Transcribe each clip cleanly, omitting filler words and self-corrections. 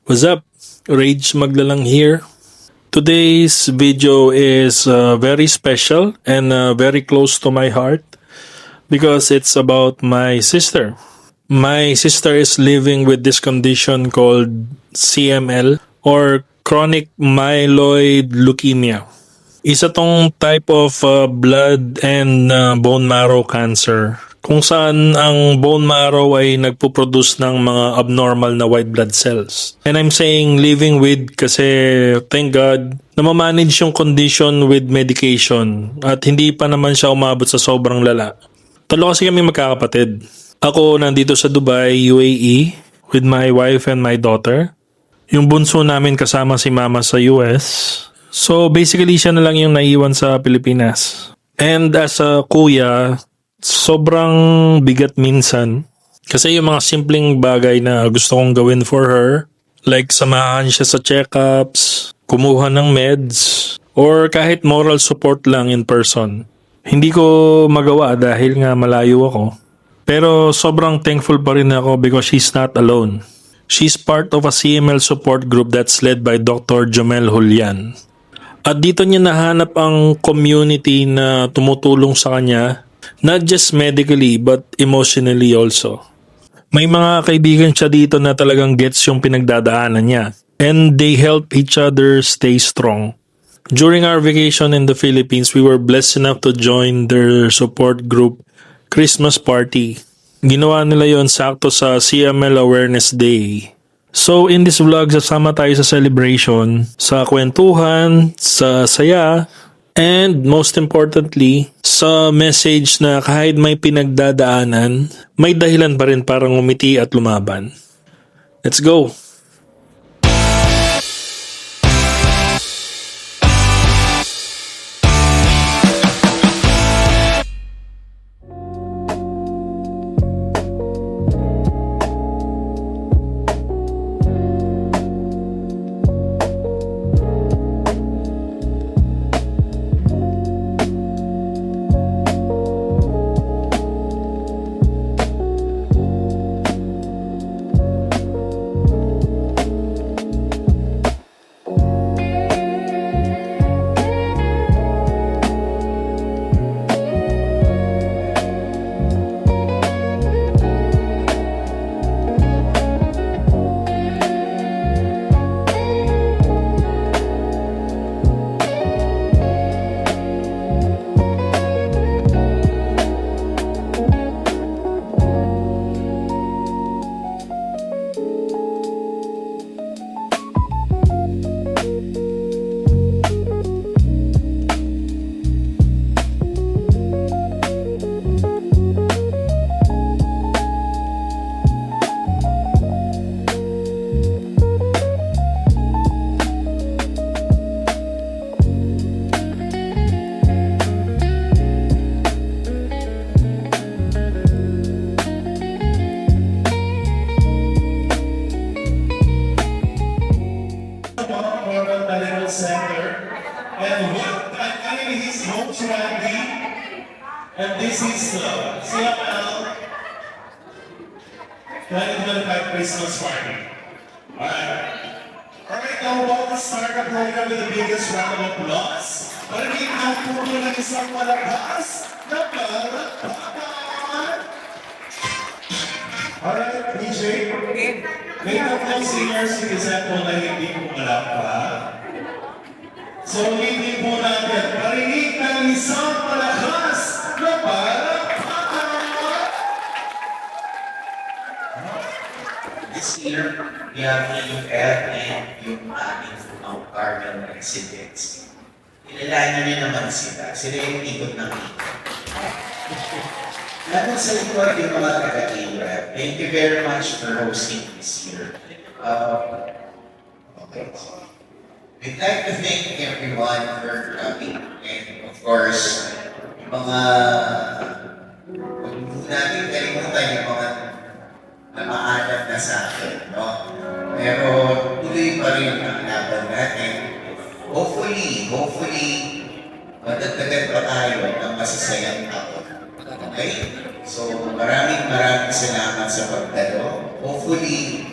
What's up? Rage Maglalang here. Today's video is very special and very close to my heart because it's about my sister. My sister is living with this condition called CML or chronic myeloid leukemia. Isa tong type of blood and bone marrow cancer kung saan ang bone marrow ay nagpo-produce ng mga abnormal na white blood cells. And I'm saying living with kasi thank God namamanage yung condition with medication at hindi pa naman siya umabot sa sobrang lala. Talo kasi kami magkakapatid. Ako nandito sa Dubai, UAE with my wife and my daughter. Yung bunso namin kasama si mama sa US. So basically siya na lang yung naiwan sa Pilipinas. And as a kuya, sobrang bigat minsan. Kasi yung mga simpleng bagay na gusto kong gawin for her, like samahan siya sa checkups, kumuha ng meds, or kahit moral support lang in person. Hindi ko magawa dahil nga malayo ako. Pero sobrang thankful pa rin ako because she's not alone. She's part of a CML support group that's led by Dr. Jomel Julian. At dito niya nahanap ang community na tumutulong sa kanya, not just medically but emotionally also. May mga kaibigan siya dito na talagang gets yung pinagdadaanan niya and they help each other stay strong. During our vacation in the Philippines, we were blessed enough to join their support group Christmas party. Ginawa nila yon sakto sa CML Awareness Day. So in this vlog, sasama tayo sa celebration, sa kwentuhan, sa saya, and most importantly, sa message na kahit may pinagdadaanan, may dahilan pa rin para ngumiti at lumaban. Let's go! Center, and what I mean, he's home Randy, and this is CML 2025 Christmas party. Alright, now we'll start the program with the biggest round of applause. Marinig ang puno ng isang malakas na palakpakan. Alright, DJ, may tatlong singers si Giuseppe na hindi pumalakpak. So, hindi po natin parinig ng isang malakas na palakpakan. This year, we have yung Ed and yung aming Mount Carmel residents. Kilalanan niyo naman sila. Sila yung ikot ng ikot. Lahat sa likod yung mga taga-IREP. Thank you very much for hosting this year. Okay. We'd like to thank everyone for coming, and of course, yung mga natin kalimutan yung mga namaalat na sa akin, no? Pero tuloy pa rin ang laban natin. Hopefully, madagdagan pa tayo ng masasayang taon. Okay? So, maraming salamat sa pagdalo. Hopefully,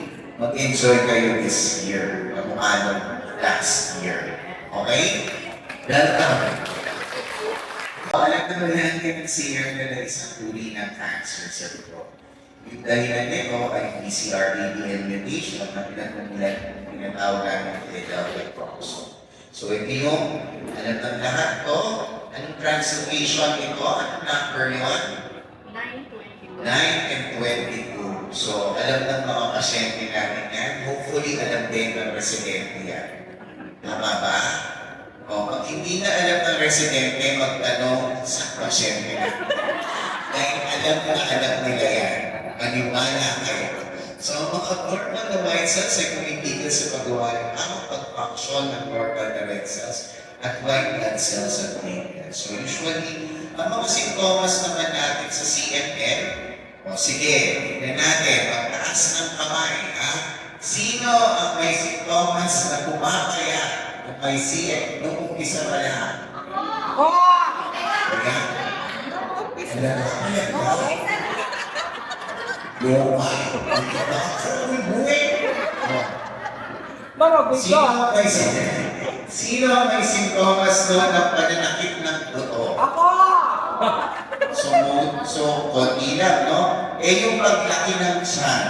mag-enjoy kayo this year. Kamukha nung last year. Okay? Welcome! Alam naman natin ng CR na isang uri ng cancer sa dugo. Yung dahilan nito ay BCR-ABL mutation na pinatawag namin Philadelphia chromosome. So ito yung alam ng lahat to. Anong translocation ito? Anong number yun? 9 and 22. So alam ng mga pasyente natin yan. Hopefully alam din ng residente yan. Tama ba? O, pag hindi na alam ng residente, magtanong sa pasyente na. Dahil alam nila yan. Maniwala kayo. So, mga normal na white cells ay kumipigil sa paggawa ng tamang pag-function ng normal na red cells at white blood cells at platelets. So, usually, ang mga sintomas naman natin sa CML, o sige, tignan natin, pagtaas ng kamay, ha? Sino ang may sintomas na pumapaya kung may CM nung umpisa pa lahat? Kaya? Sino ang may sintomas doon ng pananakit ng buto? Ako! So, konti lang, no? Eh, yung paglaki ng tiyan,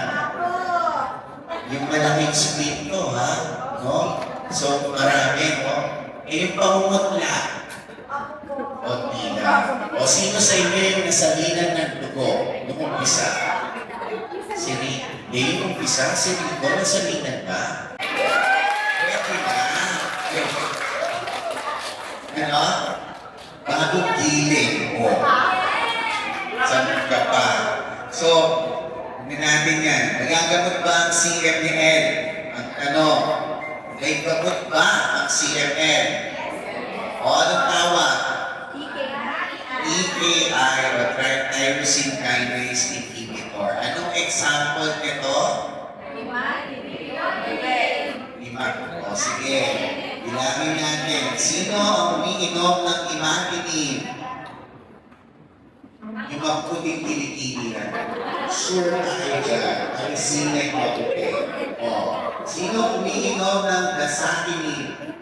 yung malaking split to, ha? No? So, marami, no? Eh, yung pangungutla, konti lang. O, sino sa inyo yung nasalinan ng dugo nung umpisa? Si Rico. Eh, yung umpisa, si Rico, nasalinan ba? Pwede na. Ano? Bagong giling mo. Sabi ka pa. So, hindi natin yan. Nagagamot ba ang CML? Ang tanong, may gamot ba ang CML? O anong tawag? EKI o tyrosine kinase inhibitor. Anong example nito? Lima. O sige, bilangin natin. Sino ang umiinom ng imatinib? Yung mga puting kilikili yan. Sure tayo dyan. Ay sinay mo, okay? O, sino umiinom ng dasatinib?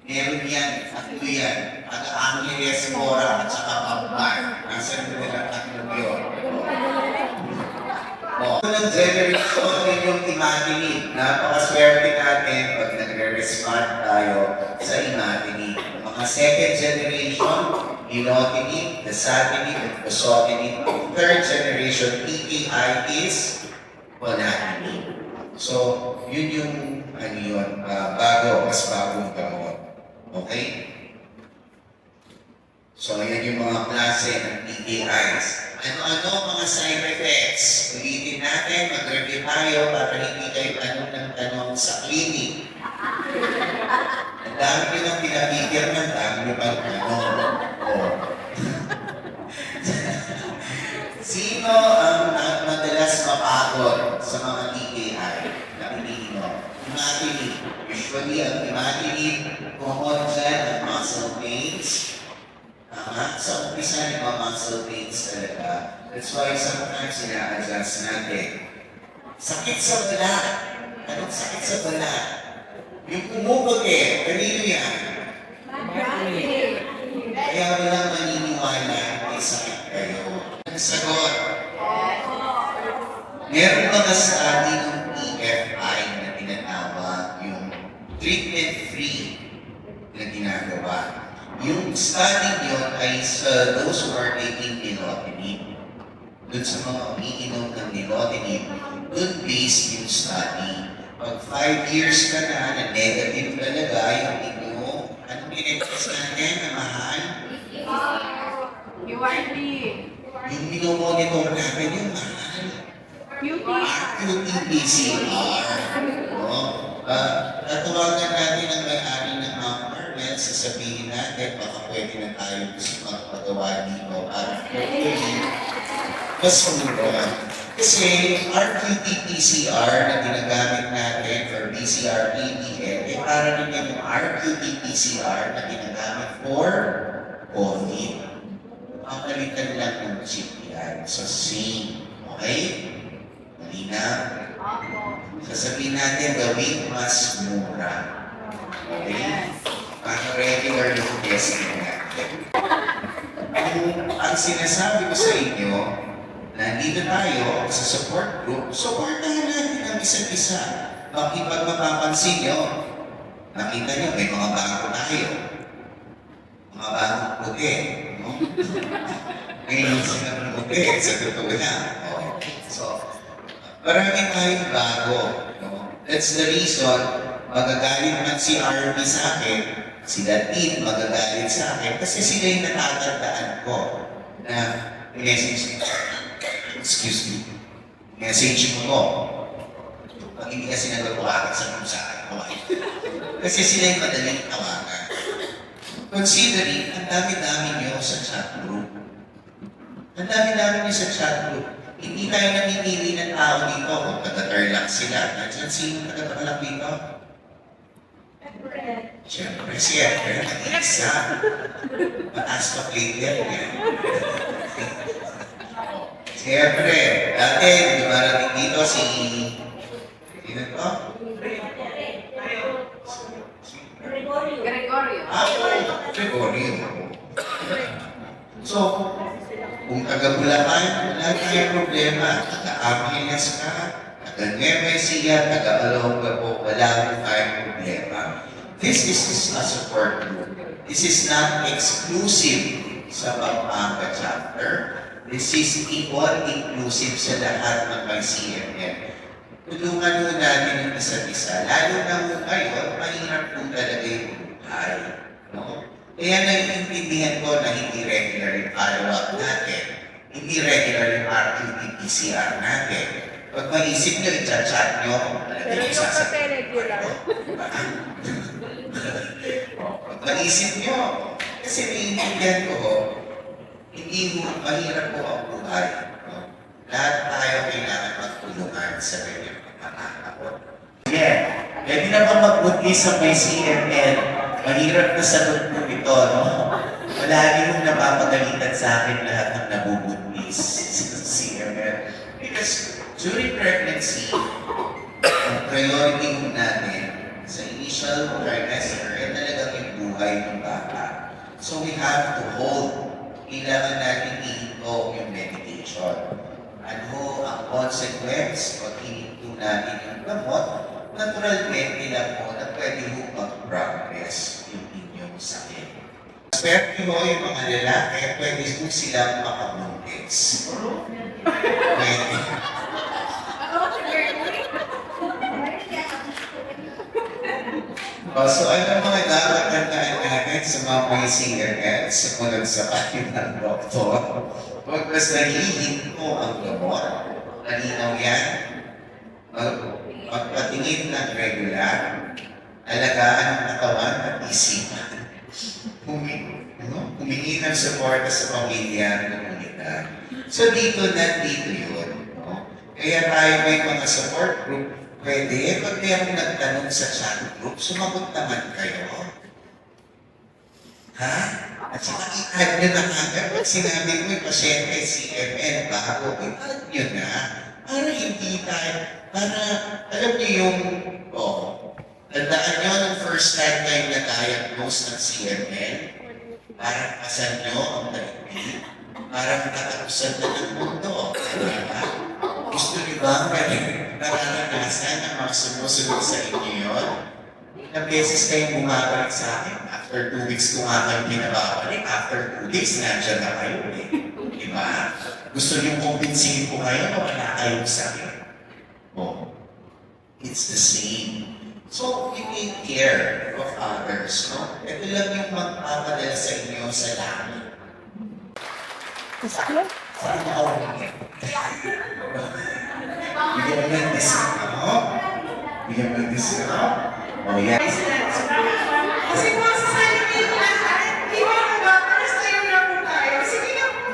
Meron yan, tatlo yan. Angeles Mora at saka Pampan. Nasaan mo nila tatlong yun? Unang generation din yung imatinib. Napakaswerte natin pag nagre-respond tayo sa imatinib. Mga second generation, nilotinib, dasatinib, at bosotinib. Third generation, PKI is polatinib. So, yun yung mas bagong gamot. Okay? So, yan yung mga klase ng PKIs. Ano-ano mga side effects? Ulitin natin, mag-review tayo para hindi kayo tanong ng tanong sa clinic. Ang dami nyo nang pinapigil ng dami nyo pang tanong. Sino ang madalas mapagod sa mga PKI na iniinom? Imatinib. Usually, ang imatinib, common dyan ang muscle pains. Sa umpisa yung mga muscle pains talaga. That's why sometimes ina-adjust natin. Sakit sa balat. Anong sakit sa balat? Yung pumuputi, kanino yan? Kaya walang maniniwala, may sakit kayo. Ang sagot, meron mga study ng EFI na tinatawag yung treatment-free na ginagawa. Yung study yun ay sa those who are taking nilotinib. Doon sa mga umiinom ng nilotinib, doon based yung study. Pag 5 years ka na negative talaga yung inyong, anong pinag-test natin na mahal? UIP. Yung minomonitor natin yung mahal. RQT-PCR. Tatawagan natin ang may-ari ng Marvel, sasabihin natin, baka pwede na tayo gusto magpagawa dito para hopefully mas mura. Kasi RQT-PCR na ginagamit natin for BCR-ABL, para rin yung RQT-PCR na ginagamit for COVID. Papalitan lang ng chip yan. So, same. Okay? Malina? Sasabihin natin, gawin mas mura. Okay? Para regular yung testing natin. Ang sinasabi ko sa inyo, nandito tayo sa support group, supportahan natin ang isa't isa. Pag mapapansin nyo, nakita nyo, may mga bago tayo. Mga bagong puti. No? Ngayon sila ng puti, sa totoo na. Okay. So, marami tayong bago. No? That's the reason, magagalit man si RB sa akin, sila Tim magagalit sa akin, kasi sila yung natatandaan ko na message, excuse me, message mo. Pag hindi kasi nagagawakan sa kung saan, kasi sila yung madaling tawagan. Considering, ang dami-dami nyo sa chat group. Ang dami-dami nyo sa chat group. Hindi tayo namimili ng tao dito kung taga-Tarlac sila. Nandiyan sino taga-Tarlac dito? Siyempre, isa. Mataas pa player yan. Siyempre, dati, dumarating dito si... Sino to? Gregorio. Gregorio. So, kung taga-Bulacan, wala tayong problema. Taga-Amilas ka, taga-Nueva Ecija, taga-Alonga po, wala tayong problema. This is a support group. This is not exclusive sa Pampanga chapter. This is equal inclusive sa lahat ng may CMN. Tulungan mo natin yung isa't isa. Lalo na mo ngayon, mahirap po talaga yung buhay. No? Kaya naiintindihan ko na hindi regular yung follow-up natin. Hindi regular yung RT-PCR natin. Pag maisip nyo, i-chat nyo. Pero yung kape regular. Pag maisip nyo, kasi naiintindihan ko, hindi mo mahirap po ang buhay. No? Lahat tayo kailangan magtulungan sa kanyang pagkakataon. Yeah, pwede na ba magbuntis sa may CMN? Mahirap na sagot mo ito, no? Malagi mong napapagalitan sa akin lahat ng nabubuntis sa CMN. Because during pregnancy, ang priority mo natin sa initial trimester ay talagang yung buhay ng bata. So we have to hold. Kailangan natin ihinto yung medication. Ano ang consequence pag hihinto natin yung gamot? Naturalmente lang po na pwede mo mag-progress yung inyong sakit. Swerte mo yung mga lalaki, pwede mo silang makabuntis. Pwede. So ano mga dapat tandaan natin sa mga may CMN sumunod sa payo ng doktor? Huwag basta hihinto ang gamot. Malinaw yan. Magpatingin ng regular. Alagaan ang katawan at isipan. Humingi ng suporta sa pamilya at komunidad. So nandito yun. No? Kaya tayo may mga support group. Pwede, pag mayroong nagtanong sa chat group, sumagot naman kayo. Ha? At saka i-add nyo na kagad pag sinabi mo yung pasyente CMN bago, i-add nyo na. Para hindi tayo, para alam nyo yung, tandaan nyo nung first time tayo na-diagnose ng CMN, parang pasan nyo ang therapy, parang tatapusan na ng mundo. Diba? Gusto nyo ba nararanasan ang mga sumusunod sa inyo yun? Ilang beses kayong bumabalik sa akin. After 2 weeks ko nga kayo pinababalik. After 2 weeks, nandiyan na kayo eh. Diba? Gusto nyo kumbinsihin ko kayo na wala kayong sakit. It's the same. So, you take care of others, no? Ito lang yung magpapadala sa inyo sa langit. Saan ako ulit? Bigyan mo ng discount? Bigyan mo ng discount? Oh, yeah. Kasi po sa salimit lahat, di ba ba? Para sa'yo na po tayo. Sige na po.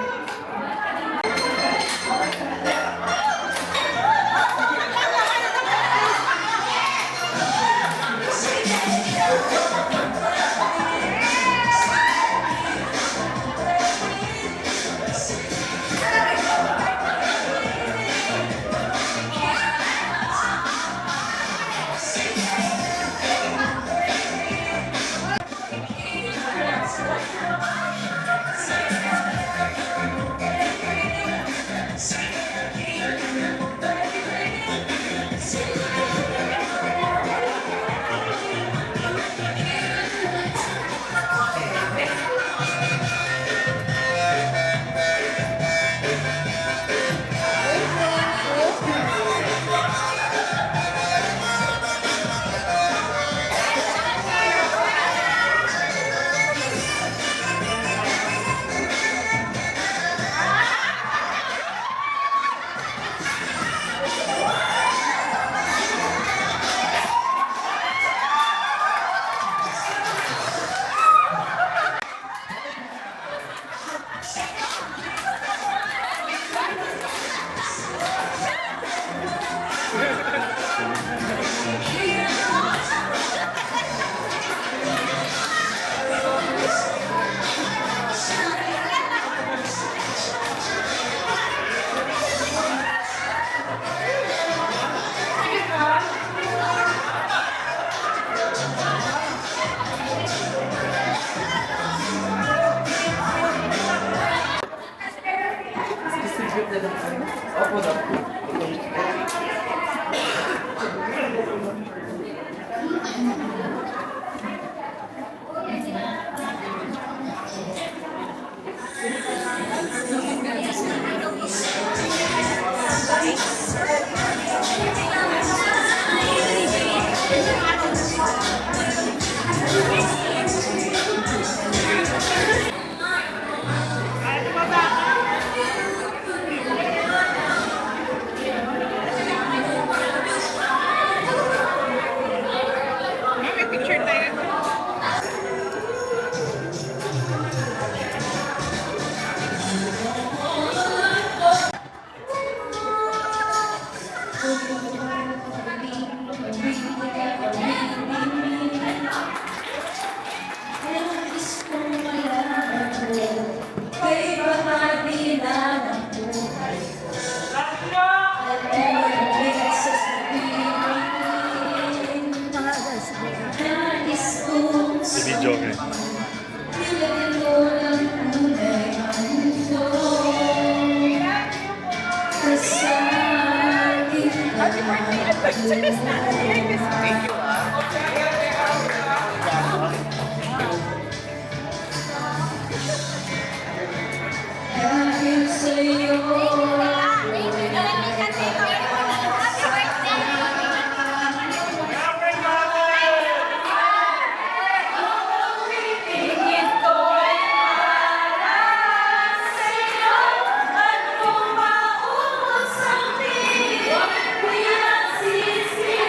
joking. Happy birthday advance. Thank you. Dahil sa'yo pingin ko'y para sa'yo at kung maubos ang piling di magsisisi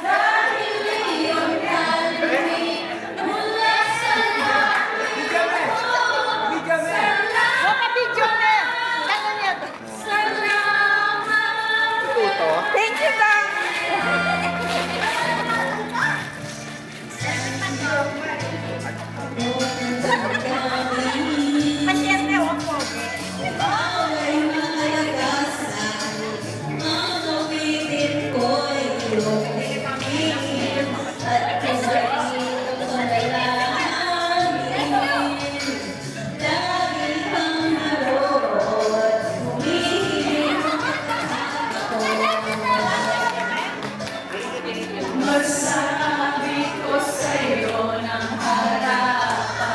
dahil iyong narinig mula sa langit ko. Salamat. Thank you, Dang. Pasyente, wag po. Bawa'y malagasan, ang awitin ko'y iyong ibigin, at kung iyong panalangin, lagi kang naroon, humihiling ako. Masabi ko sa'yo ng harapan.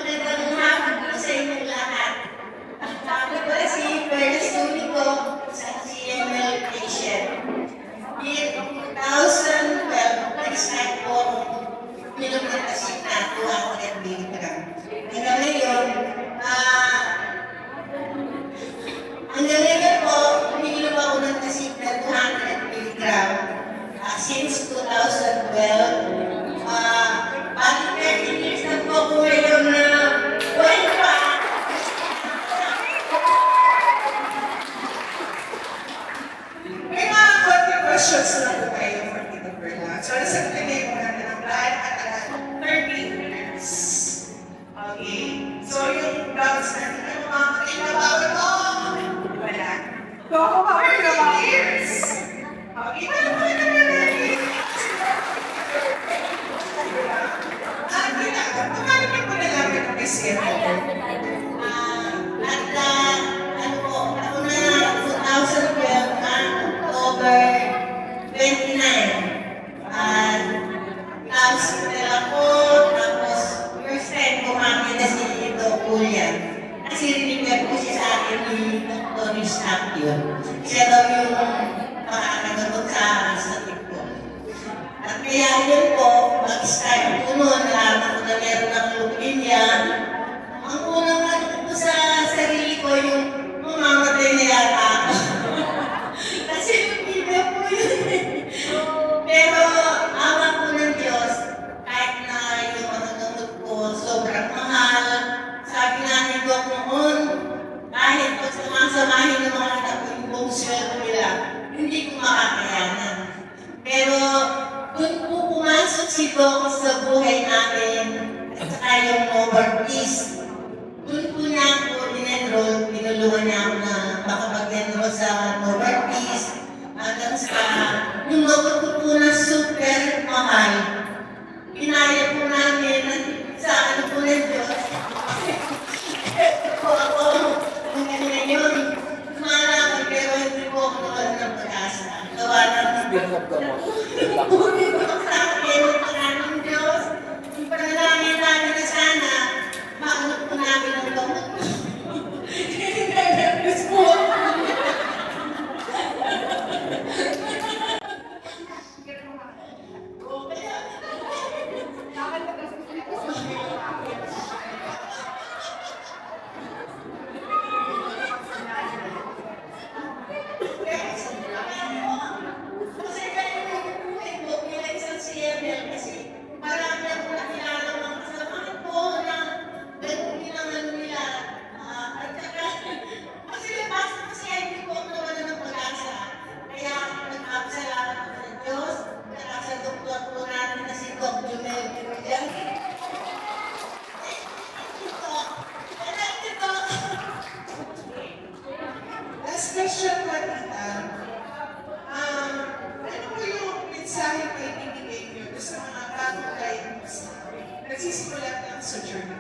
Magandang hapon po sa inyong lahat. Ako po si Perlas Unico sa CML patient. In 2012, nag-start po pinagkakasin na 200 mg. Hanggang ngayon po, umiinom ako ng kasip na 200 mg. Since 2012, bali 13 years na po ako ngayon na Sierra. Ano po, ako na 2012 October 29. Tapos hotel ako, tapos first time kumain na si Ito Kuya. Kasi rinigyan ko siya sa akin ni Dr. Rizapio. Siya daw yung makakagagot sa sakit ko. At kaya yun po, mag-start ko noon, nalaman ko na meron ng leukemia. Ang unang ano ko sa sarili ko, yung mamamatay na yata ako. Kasi leukemia po yun eh. Pero awa po ng Diyos, kahit na yung mga gamot ko sobrang mahal, sabi nga ni Doc noon, kahit pag sumasamahin ng mga anak ko yung buong sweldo nila, hindi ko makakayanan. Pero doon po pumasok si Doc sa buhay namin at saka yung Nobel Peace. Doon po niya ako in-enroll, tinulungan niya ako na makapag-enroll sa Nobel Peace. Hanggang sa yung gamot ko po na super mahal, pinaya po namin sa ano po ng Diyos. Ito po ako, ang kanina yun, kumala ko pero hindi po ako naman ng pag-asa. Gawa ng sa akin, ang pangalang Diyos, yung panalangin namin na sana, maunod po namin ang gamot ko. Nervous po ako. Kasi kaya yung buhay ko bilang isang CML kasi marami akong nakilala mga kasamahan ko na ganun bilang ano nila. At saka, kasi nabasa kasi hindi ko ako naman ng pag-asa. Kaya nagpapasalamat ako sa Diyos, kaya sa doktor po natin na si Doc Jumel Pirujan. Last question po, Tita. Ano po yung mensahe na ibibigay niyo sa mga bagong diagnosis? Nagsisimulat lang sa journey.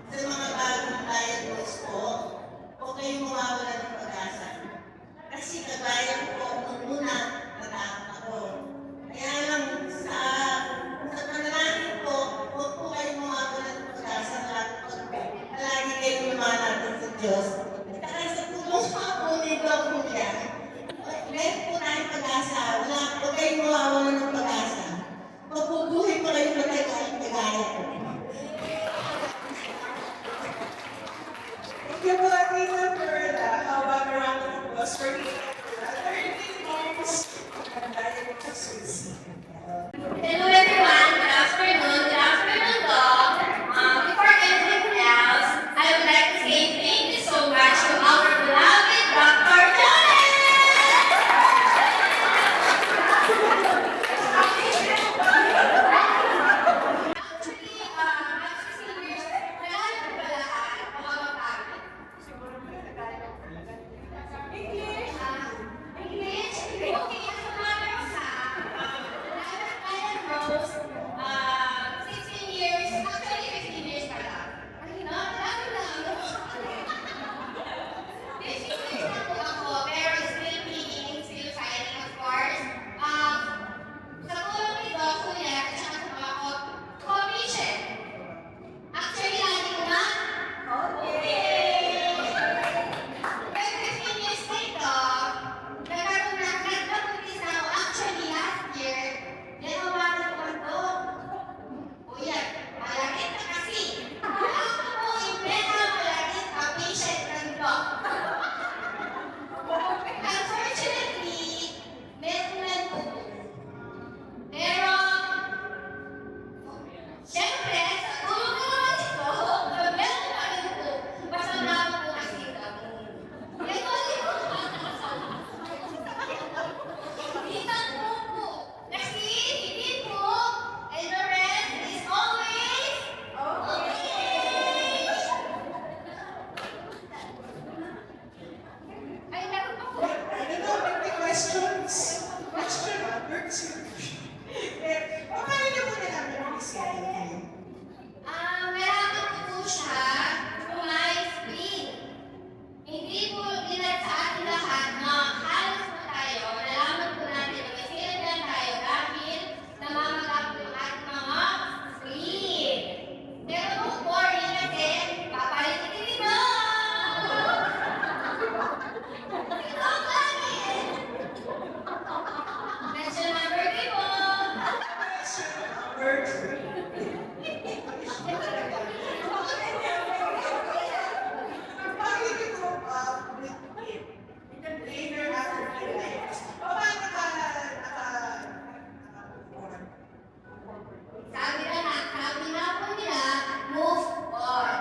Sa mga bagong diagnose po, huwag kayong mawawala ng pag-asa. Kasi kagaya ko, nung una, natakot ako. Kaya lang sa panalangin ko, huwag po kayong mawawala ng pag-asa at palagi kayong lumalapit sa Diyos. At saka sa tulong po ni Doc Julia, meron po tayong pag-asa. Huwag kayong mawawala ng pag-asa. Mabubuhay pa kayong matagal, kagaya ko. Thank you po, Tita Perla. How about a round of applause for Tita Perla? 13 years of diagnosis. Hello everyone, good afternoon, Doc. Before anything else, I would like to say thank you so much to our beloved Dr. Jones! Actually, after 16 years, naghahanap ko pala ang mga pagod. English? Bakit ito with it? Later after 3 years. Paano Sabi na po nila, move on.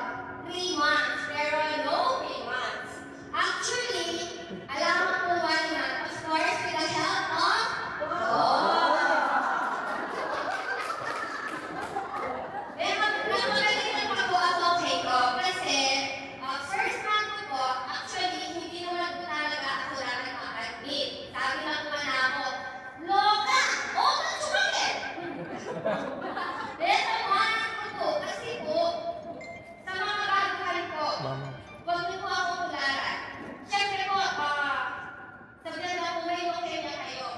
3 months, pero no 3 months. Actually, alam mo po 1 month, of course, with the help of God. Pero nagmagaling na po ako kay God kasi first month ko po, actually, hindi naman po talaga ako dapat mag-admit. Sabi lang po na ako, loka! Oh, natsumalit! Then, naman ko po, kasi po, sa mga baguhan po, huwag niyo po ako tularan. Siyempre po, sabihan na po may leukemia kayo.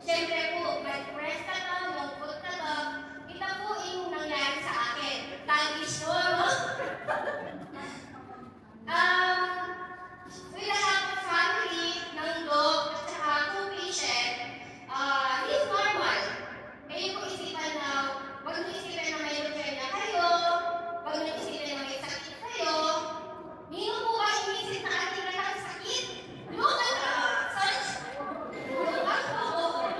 Siyempre po, mag-press ka to, lungkot ka to. Ito po yung nangyari sa akin. Tagis to, no? With the help of family, ng dog, at saka 2 patient, he's normal. Ngayon po isipan na, huwag niyo isipin na may leukemia kayo, huwag niyo isipin na may sakit kayo. Nino po ba inisip na ating lahat sakit? Lugan ka! Sorry! Lugan ako!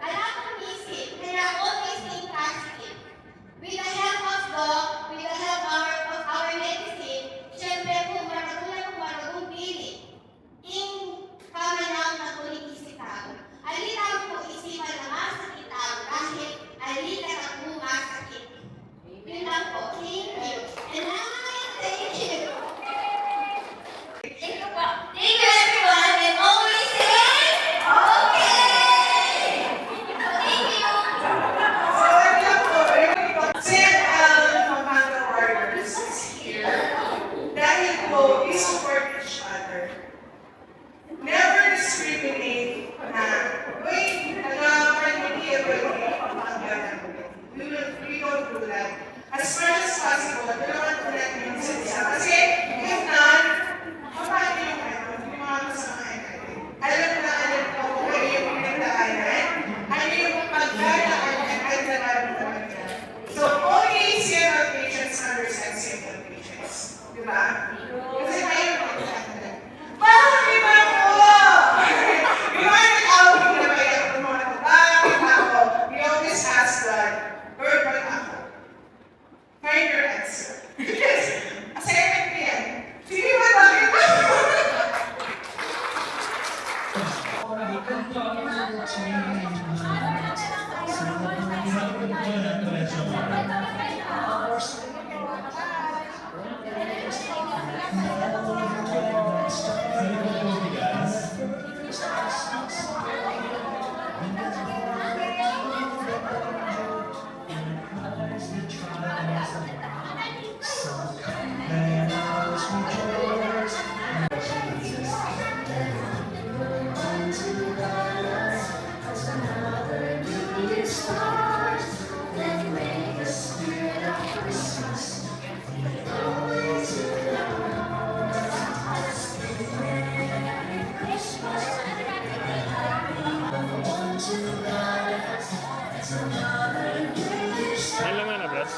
Alam ko inisip, kaya always think positive. With the help of God, with the help of our medicine, syempre po, maragong pili. Ing kamanaw na kulit isipan. Alita mo po isipan na masakit ang kahit alita na po masakit. Yun lang po. Thank you. And thank you. Thank you po. Thank you everyone and always say, okay! Thank you. Pampanga Warriors is here dahil po, we support each other. Never discriminate na, wait, hindi Pampanga. We don't do that. As much as possible, tulungan po natin yung isa't isa. Kasi, if not, paano yung hindi mga kasamahan natin? Alam ko kung ano yung pinagdaanan, ano yung pagdadaanan at nararamdaman niya. So, only CML patients understand CML patients. Di ba? Kasi tayo magdadaanan. Bakit di ba po? Di ba nag-outing na kayo ng mga bakit ako? We always ask God, Lord, ba't ako? Find your answer. Assignment ko yan. Sige ba bakit ako? Ilan naman na, Brad?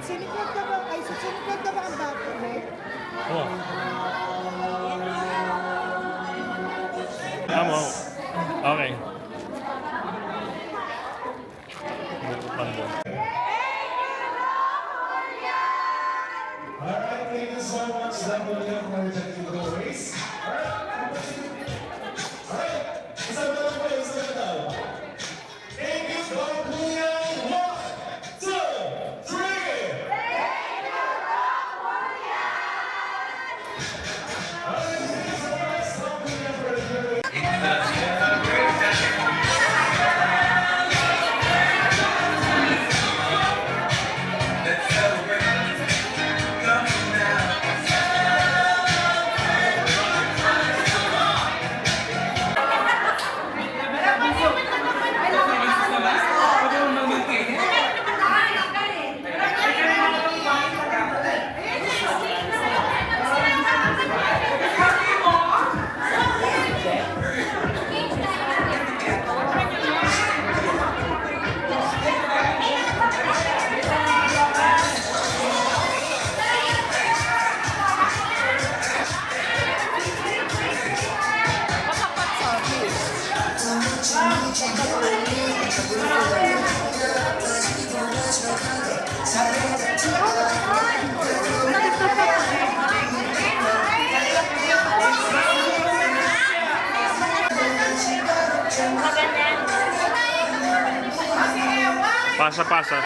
Sinikot na ba? Ay, sinikot na ba ang bago mo? Oo. Tama. Okay. Pando. Alright, thank you so much. That will be for the giveaways. Alright, isa na lang po, isa na daw. Thank you, Don Kuya. 1, 2, 3. Alright, thank you so much, Don Kuya, for the giveaway. Pasa-pasa.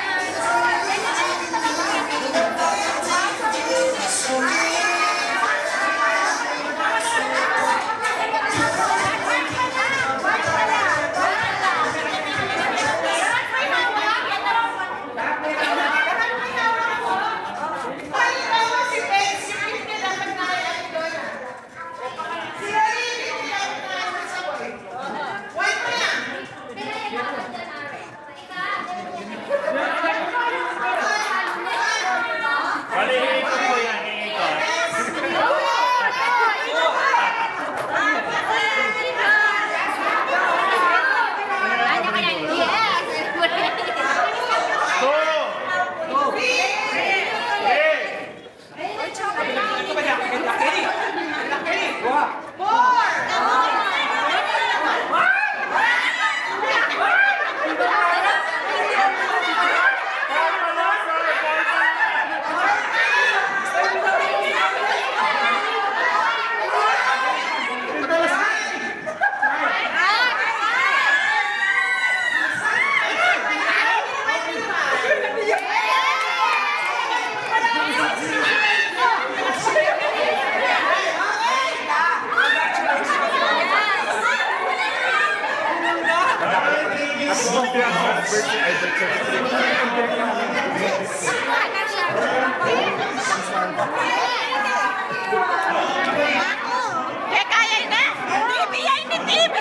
Kaya na! Bibiyay ni Tim!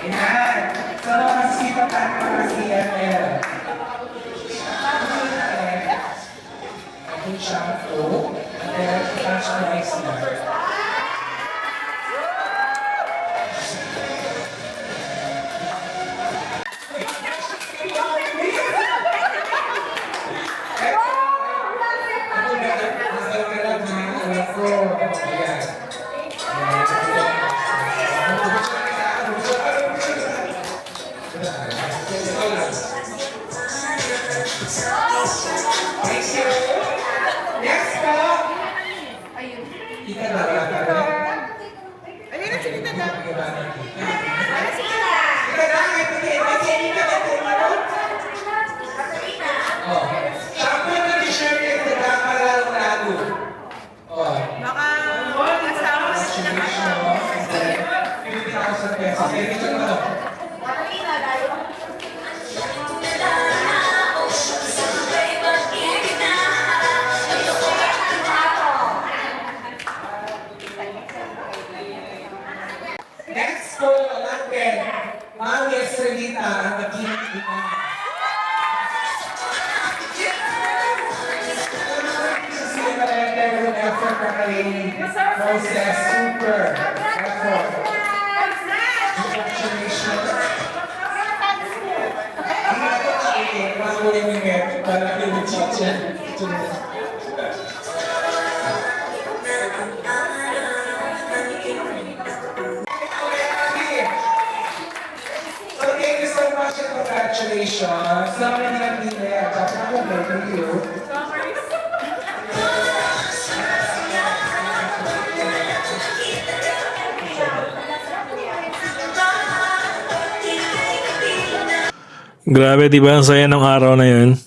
Yan. So, makasita pa para si ML. Ating shampoo. And then, touch rice na. Next po natin, Ma'am Yestrelita, ang naging effort na kayo process, super effort. Congratulations. Masulit yung effort para kayo chichen. So thank you so much and congratulations. Sa mga hindi na to you. Grabe, di ba? Ang saya ng araw na yun.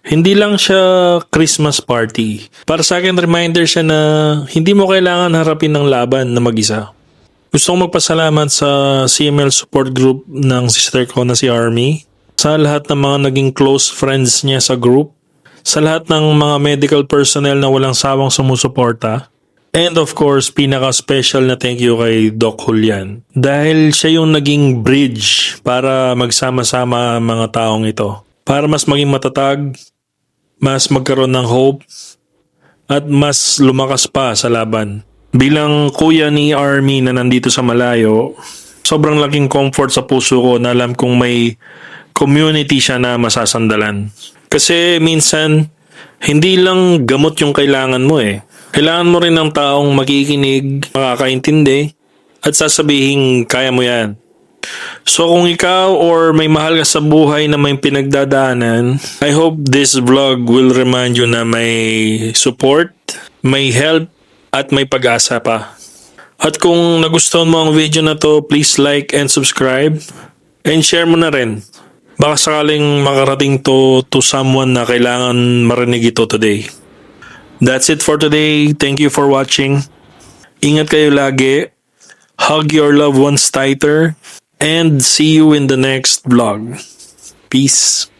Hindi lang siya Christmas party. Para sa akin, reminder siya na hindi mo kailangan harapin ng laban na mag-isa. Gusto kong magpasalamat sa CML support group ng sister ko na si Army, sa lahat ng mga naging close friends niya sa group, sa lahat ng mga medical personnel na walang sawang sumusuporta, and of course, pinaka-special na thank you kay Doc Julian. Dahil siya yung naging bridge para magsama-sama ang mga taong ito. Para mas maging matatag, mas magkaroon ng hope, at mas lumakas pa sa laban. Bilang kuya ni Army na nandito sa malayo, sobrang laking comfort sa puso ko na alam kong may community siya na masasandalan. Kasi minsan, hindi lang gamot yung kailangan mo eh. Kailangan mo rin ng taong makikinig, makakaintindi, at sasabihin kaya mo yan. So kung ikaw or may mahal ka sa buhay na may pinagdadaanan, I hope this vlog will remind you na may support, may help, at may pag-asa pa. At kung nagustuhan mo ang video na to, please like and subscribe. And share mo na rin. Baka sakaling makarating to someone na kailangan marinig ito today. That's it for today. Thank you for watching. Ingat kayo lagi. Hug your loved ones tighter. And see you in the next vlog. Peace.